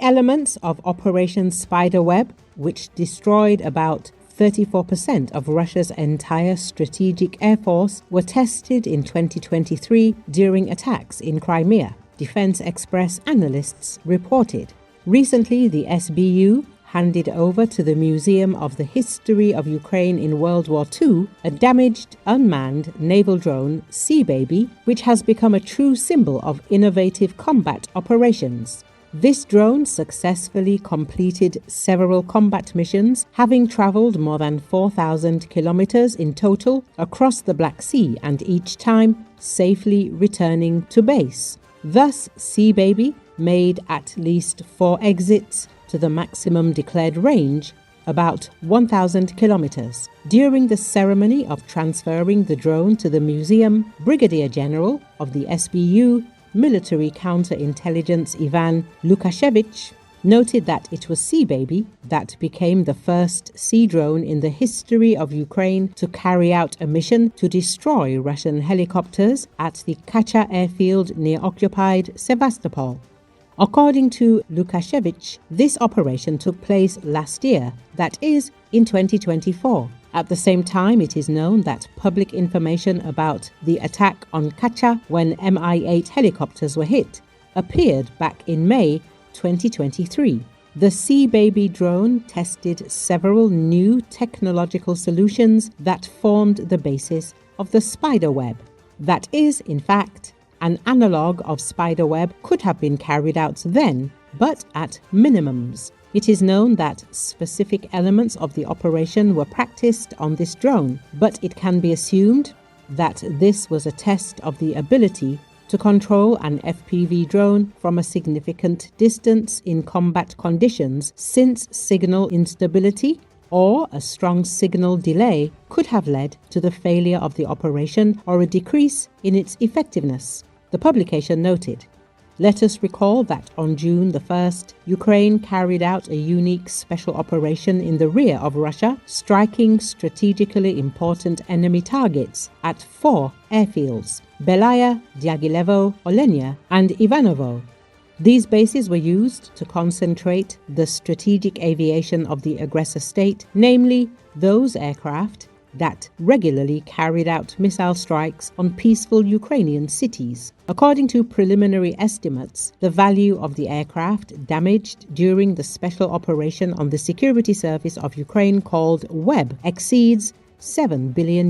elements of Operation Spiderweb, which destroyed about 34% of Russia's entire strategic air force, were tested in 2023 during attacks in Crimea, Defense Express analysts reported. Recently, the SBU handed over to the Museum of the History of Ukraine in World War II a damaged, unmanned naval drone, Sea Baby, which has become a true symbol of innovative combat operations. This drone successfully completed several combat missions, having traveled more than 4,000 kilometers in total across the Black Sea and each time safely returning to base. Thus, Sea Baby made at least 4 exits to the maximum declared range, about 1,000 kilometers. During the ceremony of transferring the drone to the museum, Brigadier General of the SBU Military Counterintelligence Ivan Lukashevich noted that it was Sea Baby that became the first sea drone in the history of Ukraine to carry out a mission to destroy Russian helicopters at the Kacha airfield near occupied Sevastopol. According to Lukashevich, this operation took place last year, that is, in 2024. At the same time, it is known that public information about the attack on Kacha when Mi-8 helicopters were hit appeared back in May 2023. The Sea Baby drone tested several new technological solutions that formed the basis of the Spiderweb. That is, in fact, an analogue of Spiderweb could have been carried out then, but at minimums. It is known that specific elements of the operation were practiced on this drone, but it can be assumed that this was a test of the ability to control an FPV drone from a significant distance in combat conditions, since signal instability or a strong signal delay could have led to the failure of the operation or a decrease in its effectiveness. The publication noted. Let us recall that on June the 1st, Ukraine carried out a unique special operation in the rear of Russia, striking strategically important enemy targets at 4 airfields: Belaya, Diaghilevo, Olenia, and Ivanovo. These bases were used to concentrate the strategic aviation of the aggressor state, namely those aircraft that regularly carried out missile strikes on peaceful Ukrainian cities. According to preliminary estimates, the value of the aircraft damaged during the special operation on the security service of Ukraine called WEB exceeds $7 billion.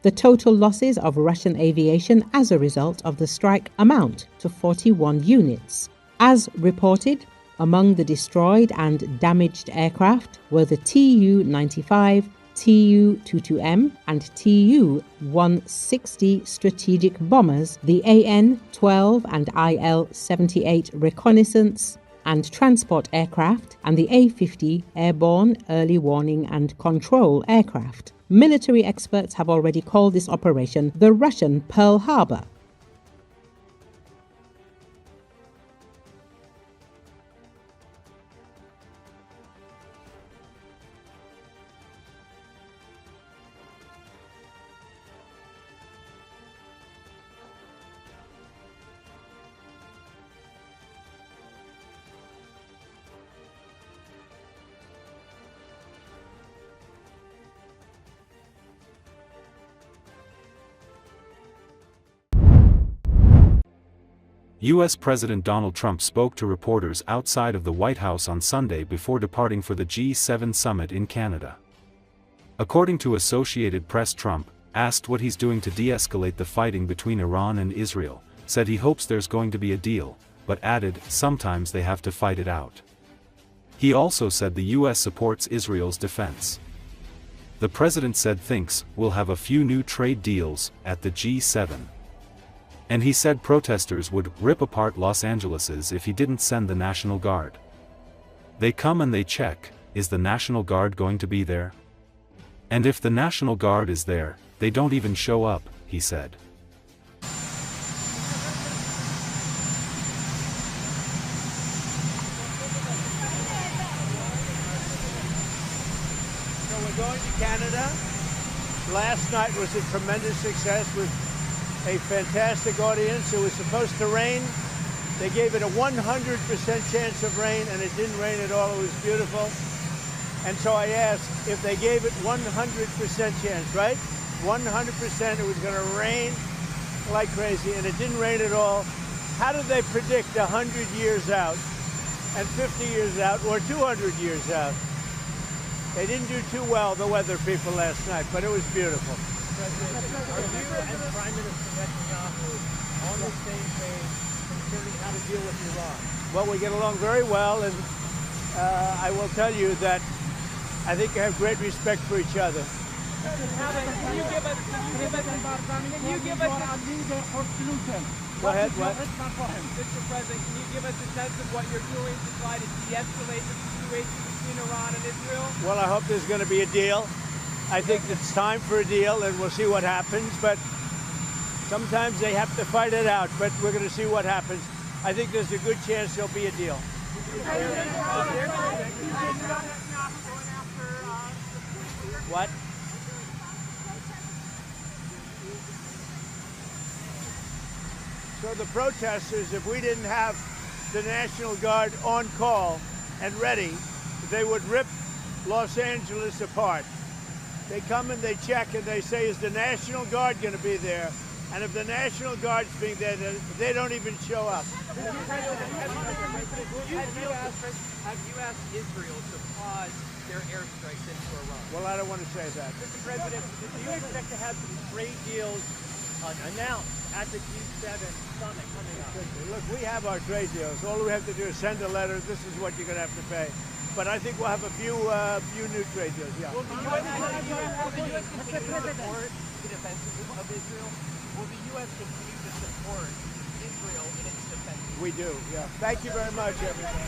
The total losses of Russian aviation as a result of the strike amount to 41 units. As reported, among the destroyed and damaged aircraft were the Tu-95, Tu-22M and Tu-160 strategic bombers, the AN-12 and IL-78 reconnaissance and transport aircraft, and the A-50 airborne early warning and control aircraft. Military experts have already called this operation the Russian Pearl Harbor. U.S. President Donald Trump spoke to reporters outside of the White House on Sunday before departing for the G7 summit in Canada. According to Associated Press, Trump, asked what he's doing to de-escalate the fighting between Iran and Israel, said he hopes there's going to be a deal, but added, sometimes they have to fight it out. He also said the U.S. supports Israel's defense. The president said thinks we'll have a few new trade deals at the G7. And he said protesters would rip apart Los Angeles's if he didn't send the National Guard. They come and they check, is the National Guard going to be there? And if the National Guard is there, they don't even show up, he said. So we're going to Canada. Last night was a tremendous success with a fantastic audience. It was supposed to rain. They gave it a 100% chance of rain, and it didn't rain at all. It was beautiful. And so I asked if they gave it 100% chance, right? 100% it was going to rain like crazy, and it didn't rain at all. How did they predict 100 years out and 50 years out or 200 years out? They didn't do too well, the weather people, last night, but it was beautiful. President, are you and Prime Minister Netanyahu on the same page concerning how to deal with Iran? Well, we get along very well, and I will tell you that I think we have great respect for each other. Can you give us Go ahead, what? Mr. President, can you give us a sense of what you're doing to try to de-escalate the situation between Iran and Israel? Well, I hope there's going to be a deal. I think it's time for a deal, and we'll see what happens. But sometimes they have to fight it out, but we're going to see what happens. I think there's a good chance there'll be a deal. What? So the protesters, if we didn't have the National Guard on call and ready, they would rip Los Angeles apart. They come and they check and they say, is the National Guard going to be there? And if the National Guard's being there, they don't even show up. Have you asked Israel to pause their airstrikes into Iran? Well, I don't want to say that. Mr. President, do you expect to have some trade deals announced at the G7 summit coming up? Look, we have our trade deals. All we have to do is send a letter. This is what you're going to have to pay. But I think we'll have a few new trade deals, yeah. Will the U.S. continue to support the defense of Israel? Will the U.S. continue to support Israel in its defense? We do, yeah. Thank you very much, everybody.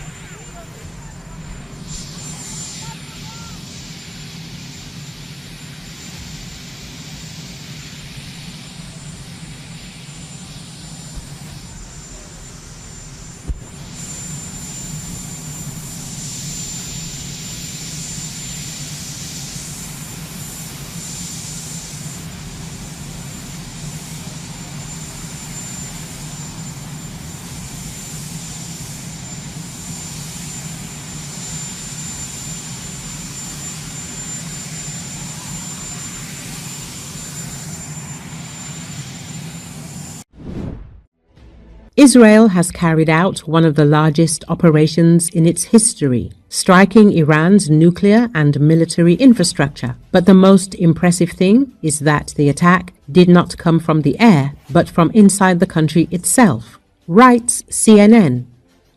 Israel has carried out one of the largest operations in its history, striking Iran's nuclear and military infrastructure. But the most impressive thing is that the attack did not come from the air, but from inside the country itself. Writes CNN.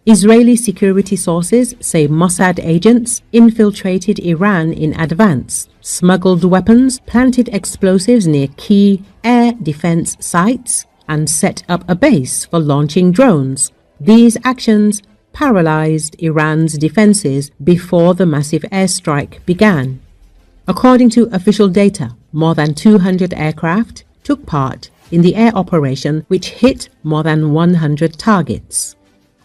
Israeli security sources say Mossad agents infiltrated Iran in advance, smuggled weapons, planted explosives near key air defense sites, and set up a base for launching drones. These actions paralyzed Iran's defenses before the massive airstrike began. According to official data, more than 200 aircraft took part in the air operation, which hit more than 100 targets.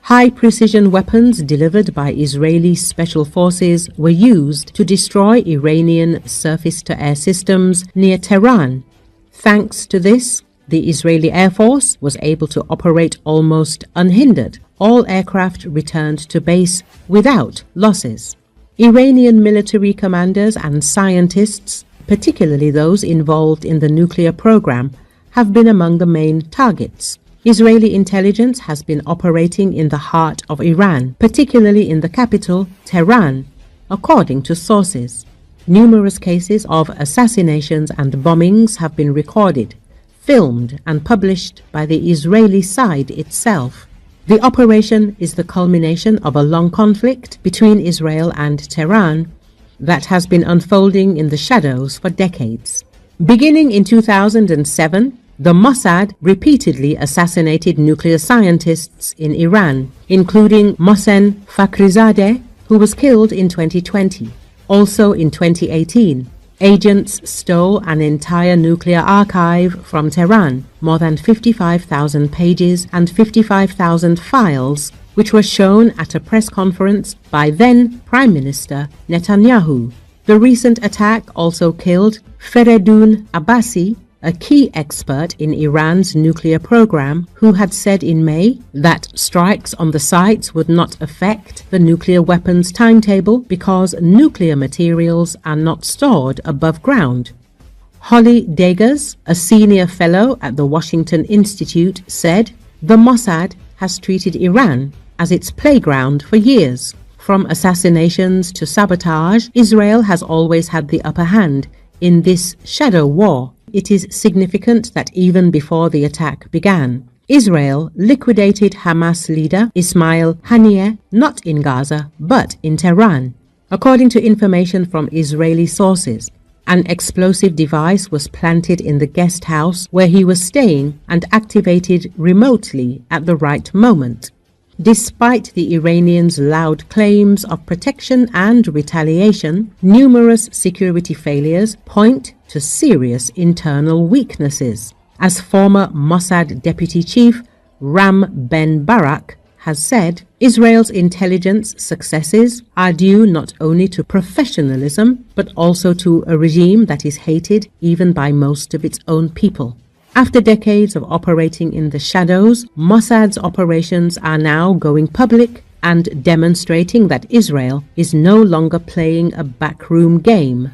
High-precision weapons delivered by Israeli special forces were used to destroy Iranian surface-to-air systems near Tehran. Thanks to this, the Israeli Air Force was able to operate almost unhindered. All aircraft returned to base without losses. Iranian military commanders and scientists, particularly those involved in the nuclear program, have been among the main targets. Israeli intelligence has been operating in the heart of Iran, particularly in the capital, Tehran, according to sources. Numerous cases of assassinations and bombings have been recorded, filmed and published by the Israeli side itself. The operation is the culmination of a long conflict between Israel and Tehran that has been unfolding in the shadows for decades. Beginning in 2007, the Mossad repeatedly assassinated nuclear scientists in Iran, including Mohsen Fakhrizadeh, who was killed in 2020. Also in 2018, agents stole an entire nuclear archive from Tehran, more than 55,000 pages and 55,000 files, which were shown at a press conference by then Prime Minister Netanyahu. The recent attack also killed Feredun Abbasi, a key expert in Iran's nuclear program, who had said in May that strikes on the sites would not affect the nuclear weapons timetable because nuclear materials are not stored above ground. Holly Dagers, a senior fellow at the Washington Institute, said, "The Mossad has treated Iran as its playground for years. From assassinations to sabotage, Israel has always had the upper hand in this shadow war. It is significant that even before the attack began, Israel liquidated Hamas leader Ismail Haniyeh not in Gaza but in Tehran. According to information from Israeli sources, an explosive device was planted in the guest house where he was staying and activated remotely at the right moment. Despite the Iranians' loud claims of protection and retaliation, numerous security failures point to serious internal weaknesses. As former Mossad deputy chief Ram Ben Barak has said, Israel's intelligence successes are due not only to professionalism, but also to a regime that is hated even by most of its own people. After decades of operating in the shadows, Mossad's operations are now going public and demonstrating that Israel is no longer playing a backroom game.